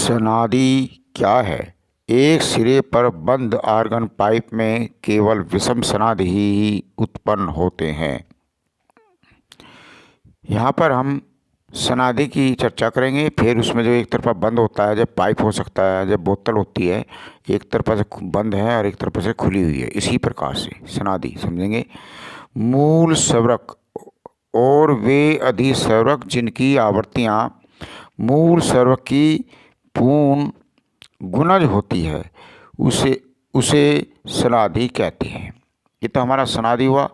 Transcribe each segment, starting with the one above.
सनादि क्या है? एक सिरे पर बंद आर्गन पाइप में केवल विषम सनादि ही उत्पन्न होते हैं। यहाँ पर हम सनादि की चर्चा करेंगे। फिर उसमें जो एक तरफा बंद होता है, जब पाइप हो सकता है, जब बोतल होती है, एक तरफा से बंद है और एक तरफा से खुली हुई है, इसी प्रकार से सनादि समझेंगे। मूल स्वर्क और वे अधिस्वर्क जिनकी आवर्तियाँ मूल स्वर्क की पूर्ण गुणज होती है, उसे उसे सनादि कहते हैं। ये तो हमारा सनादि हुआ।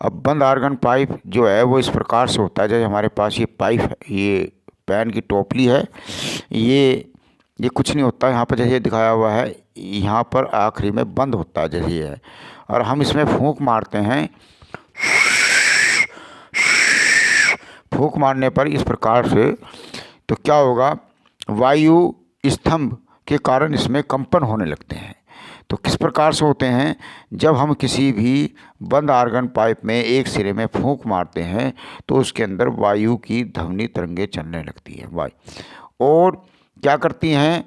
अब बंद आर्गन पाइप जो है वो इस प्रकार से होता है। जैसे हमारे पास ये पाइप है, ये पैन की टोपली है, ये कुछ नहीं होता। यहाँ पर जैसे दिखाया हुआ है, यहाँ पर आखिरी में बंद होता है जैसे ये है, और हम इसमें फूंक मारते हैं। फूंक मारने पर इस प्रकार से तो क्या होगा, वायु स्तंभ के कारण इसमें कंपन होने लगते हैं। तो किस प्रकार से होते हैं, जब हम किसी भी बंद आर्गन पाइप में एक सिरे में फूंक मारते हैं तो उसके अंदर वायु की ध्वनि तरंगें चलने लगती है वायु, और क्या करती हैं,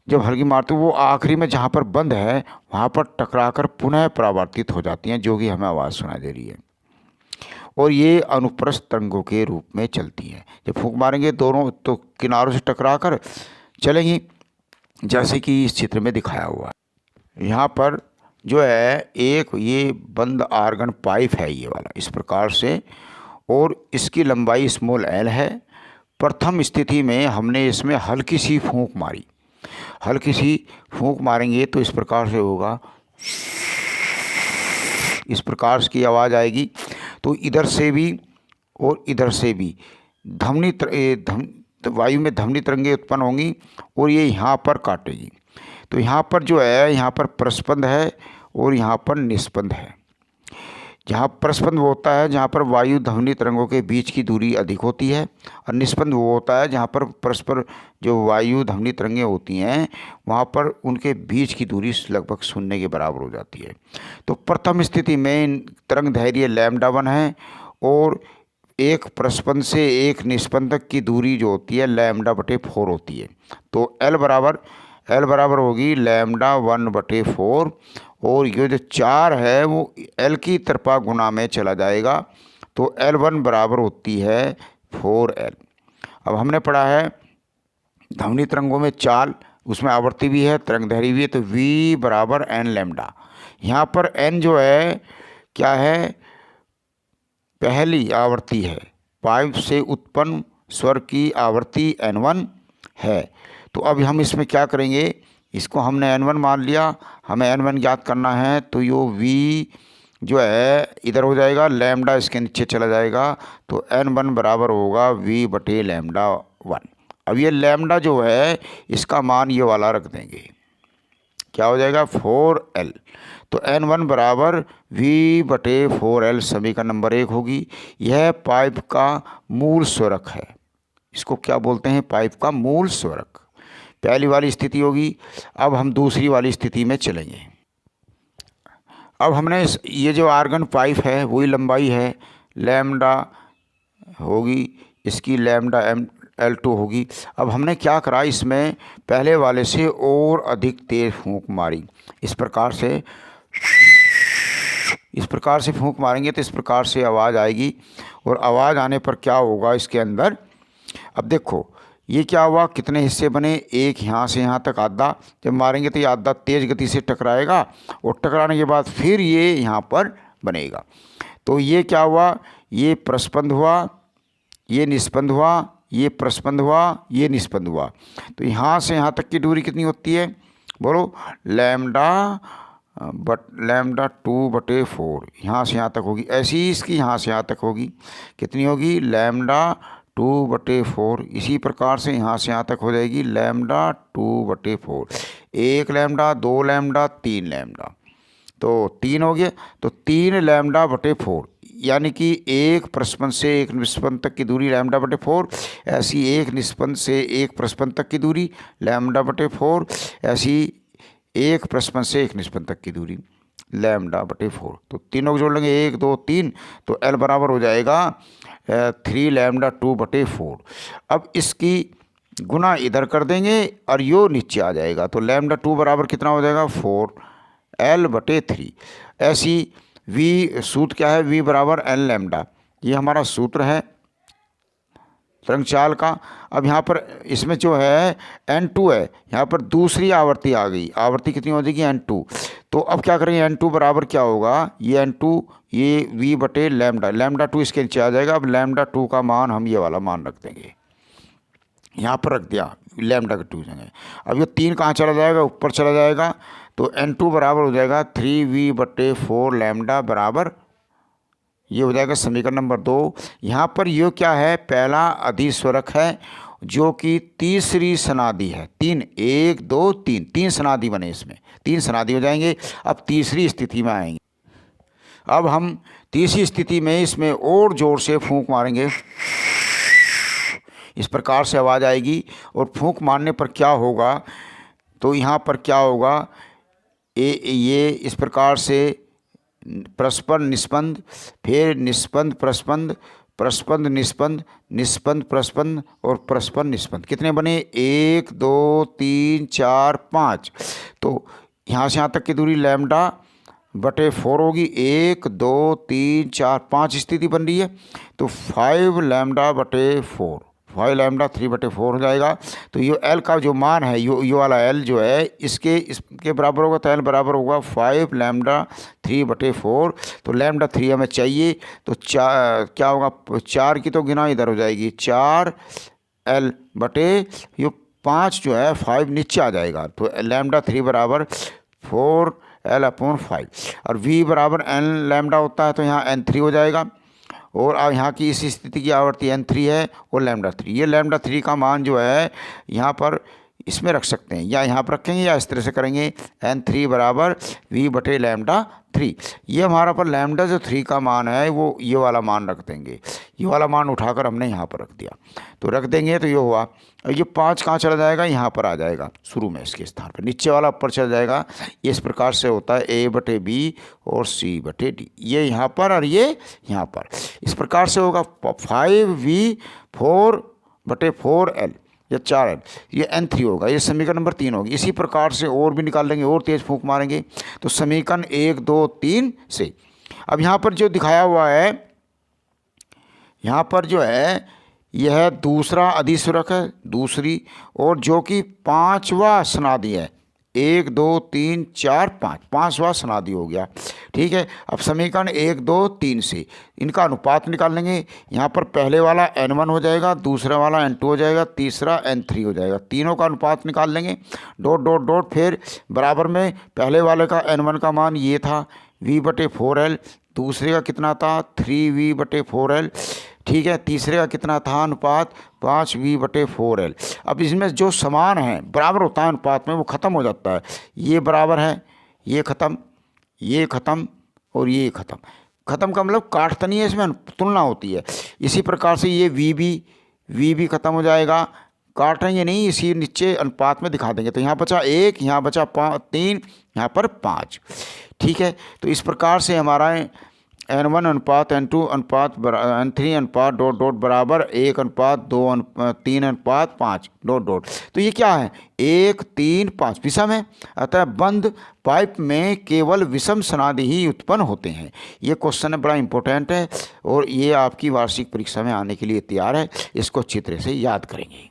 जब हल्की मारते वो आखिरी में जहाँ पर बंद है वहाँ पर टकराकर पुनः परावर्तित हो जाती हैं, जो कि हमें आवाज़ सुनाई दे रही है, और ये अनुप्रस्थ तरंगों के रूप में चलती हैं। जब फूंक मारेंगे दोनों तो किनारों से टकराकर चलेंगी, जैसे कि इस चित्र में दिखाया हुआ है। यहाँ पर जो है एक ये बंद आर्गन पाइप है ये वाला, इस प्रकार से, और इसकी लंबाई स्मॉल एल है। प्रथम स्थिति में हमने इसमें हल्की सी फूंक मारी, हल्की सी फूंक मारेंगे तो इस प्रकार से होगा, इस प्रकार की आवाज़ आएगी। तो इधर से भी और इधर से भी वायु में ध्वनि तरंगें उत्पन्न होंगी, और ये यहाँ पर काटेगी। तो यहाँ पर जो है, यहाँ पर प्रस्पंद है और यहाँ पर निस्पंद है। जहाँ प्रस्पंद वो होता है जहाँ पर वायु ध्वनि तरंगों के बीच की दूरी अधिक होती है, और निस्पंद वो होता है जहाँ पर परस्पर जो वायु ध्वनि तरंगें होती हैं वहाँ पर उनके बीच की दूरी लगभग शून्य के बराबर हो जाती है। तो प्रथम स्थिति में तरंग धैर्य λ1 है, और एक प्रस्पंद से एक निस्पंदक की दूरी जो होती है λ/4 होती है। तो L बराबर होगी λ1/4, और ये जो 4 है वो L की तरफा गुना में चला जाएगा, तो L1 बराबर होती है 4L। अब हमने पढ़ा है ध्वनि तरंगों में चाल, उसमें आवर्ती भी है, तरंग दैर्घ्य भी है, तो V बराबर n λ। यहाँ पर n जो है क्या है, पहली आवर्ती है, पाइप से उत्पन्न स्वर की आवर्ती n1 है। तो अब हम इसमें क्या करेंगे, इसको हमने n1 मान लिया, हमें n1 ज्ञात करना है, तो यो v जो है इधर हो जाएगा, लैम्डा इसके नीचे चला जाएगा, तो n1 बराबर होगा v/λ1। अब ये लैम्डा जो है इसका मान ये वाला रख देंगे, क्या हो जाएगा 4L। तो n1 बराबर v/4L समीकरण नंबर 1 होगी। यह पाइप का मूल स्वर्क है, इसको क्या बोलते हैं, पाइप का मूल स्वर्क, पहली वाली स्थिति होगी। अब हम दूसरी वाली स्थिति में चलेंगे। अब हमने ये जो आर्गन पाइप है वही लंबाई है लैम्डा होगी, इसकी λL2 होगी। अब हमने क्या करा, इसमें पहले वाले से और अधिक तेज फूंक मारी, इस प्रकार से फूंक मारेंगे तो इस प्रकार से आवाज़ आएगी, और आवाज़ आने पर क्या होगा इसके अंदर, अब देखो ये क्या हुआ, कितने हिस्से बने, एक यहाँ से यहाँ तक आधा, जब मारेंगे तो ये आधा तेज़ गति से टकराएगा, और टकराने के बाद फिर ये यहाँ पर बनेगा। तो ये क्या हुआ, ये प्रस्पंद हुआ, ये निस्पंद हुआ, ये प्रस्पंद हुआ, ये निस्पंद हुआ। तो यहाँ से यहाँ तक की दूरी कितनी होती है, बोलो, λ2/4, यहाँ से यहाँ तक होगी। ऐसी ही इसकी यहाँ से यहाँ तक होगी, कितनी होगी, λ2/4। इसी प्रकार से यहाँ से यहाँ तक हो जाएगी λ2/4, 1 λ, 2 λ, 3 λ, तो 3 हो गया। तो 3 λ/4, यानी कि एक प्रस्पंद से एक निस्पंद तक की दूरी λ/4, ऐसी एक निस्पंद से एक प्रस्पंद तक की दूरी λ/4, ऐसी एक प्रस्पंद से एक निस्पंद तक की दूरी λ/4। तो तीनों को जोड़ लेंगे, 1 2 3, तो L बराबर हो जाएगा 3 λ2/4। अब इसकी गुना इधर कर देंगे और यो नीचे आ जाएगा। तो लैम्डा 2 बराबर कितना हो जाएगा 4l/3। ऐसी v सूत्र क्या है, v बराबर n लैम्डा, ये हमारा सूत्र है तरंग चाल का। अब यहाँ पर इसमें जो है n2 है, यहाँ पर दूसरी आवृत्ति आ गई, आवृत्ति कितनी हो जाएगी n2। तो अब क्या करेंगे, n2 बराबर क्या होगा, ये n2 ये v/लैम्डा, लैम्डा 2 इसके नीचे आ जाएगा। अब लैम्डा 2 का मान हम ये वाला मान रख देंगे, यहाँ पर रख दिया लैम्डा का 2 जगह। अब ये 3 कहाँ चला जाएगा, ऊपर चला जाएगा। तो n2 बराबर हो जाएगा 3v/4 लैम्डा बराबर, ये हो जाएगा समीकरण नंबर 2। यहाँ पर ये क्या है, पहला अधिस्वरक है जो कि तीसरी सनादि है। 3 1 2 3 3 सनादि बने, इसमें 3 सनादि हो जाएंगे। अब तीसरी स्थिति में आएंगे। अब हम तीसरी स्थिति में इसमें और जोर से फूंक मारेंगे, इस प्रकार से आवाज़ आएगी। और फूंक मारने पर क्या होगा, तो यहाँ पर क्या होगा, ये इस प्रकार से परस्पर निस्पंद, फिर निस्पंद प्रस्पंद, प्रस्पंद निस्पंद, निस्पंद प्रस्पंद और परस्पर निस्पंद। कितने बने, 1 2 3 4 5। तो यहाँ से यहाँ तक की दूरी λ/4 होगी। 1 2 3 4 5 स्थिति बन रही है। तो 5λ/4, 5λ/3/4 हो जाएगा। तो ये L का जो मान है, यो वाला L जो है इसके बराबर होगा। तो L बराबर होगा 5λ/3/4। तो λ3 हमें चाहिए। तो क्या होगा, 4 की तो गिना इधर हो जाएगी, 4l/, 5 जो है 5 नीचे आ जाएगा। तो λ3 बराबर 4l/5 और v बराबर n लैम्डा होता है। तो यहाँ n3 हो जाएगा। और अब यहाँ की इस स्थिति की आवृत्ति n3 है और λ3। ये λ3 का मान जो है यहाँ पर इसमें रख सकते हैं, या यहाँ पर रखेंगे या इस तरह से करेंगे, n3 बराबर v/λ3। ये हमारा पर लैम्डा जो 3 का मान है वो ये वाला मान रख देंगे। ये वाला मान उठाकर हमने यहाँ पर रख दिया। तो रख देंगे तो ये हुआ। और ये 5 कहाँ चला जाएगा, यहाँ पर आ जाएगा शुरू में इसके स्थान पर, नीचे वाला ऊपर चला जाएगा। ये इस प्रकार से होता है a/b और c/d, ये यहाँ पर और ये यहाँ पर। इस प्रकार से होगा 5v/4l या 4l, ये n3 होगा। ये समीकरण नंबर 3 होगी। इसी प्रकार से और भी निकाल लेंगे, और तेज फूंक मारेंगे। तो समीकरण 1 2 3 से अब यहाँ पर जो दिखाया हुआ है, यहाँ पर जो है यह दूसरा अधिस्वरक है, दूसरी, और जो कि 5वां सनादि है। 1 2 3 4 5, 5वां सनादि हो गया। ठीक है। अब समीकरण 1 2 3 से इनका अनुपात निकाल लेंगे। यहाँ पर पहले वाला n1 हो जाएगा, दूसरा वाला n2 हो जाएगा, तीसरा n3 हो जाएगा। तीनों का अनुपात निकाल लेंगे, डॉट डॉट डॉट, फिर बराबर में पहले वाले का n1 का मान ये था v/4l, दूसरे का कितना था 3v/4l, ठीक है, तीसरे का कितना था अनुपात 5v/4l। अब इसमें जो समान है बराबर होता है अनुपात में, वो ख़त्म हो जाता है। ये बराबर है, ये ख़त्म, ये ख़त्म और ये ख़त्म। ख़त्म का मतलब काटता नहीं है, इसमें तुलना होती है। इसी प्रकार से ये v भी ख़त्म हो जाएगा, काटेंगे नहीं, इसी नीचे अनुपात में दिखा देंगे। तो यहाँ बचा 1, यहाँ बचा 3, यहाँ पर 5। ठीक है। तो इस प्रकार से हमारा n1 अनुपात n2 अनुपात n3 अनुपात डॉट डॉट बराबर 1:2:3:5 डॉट डॉट। तो ये क्या है, 1 3 5 विषम है। अतः बंद पाइप में केवल विषम सनादि ही उत्पन्न होते हैं। ये क्वेश्चन बड़ा इंपॉर्टेंट है और ये आपकी वार्षिक परीक्षा में आने के लिए तैयार है। इसको अच्छी तरह से याद करेंगे।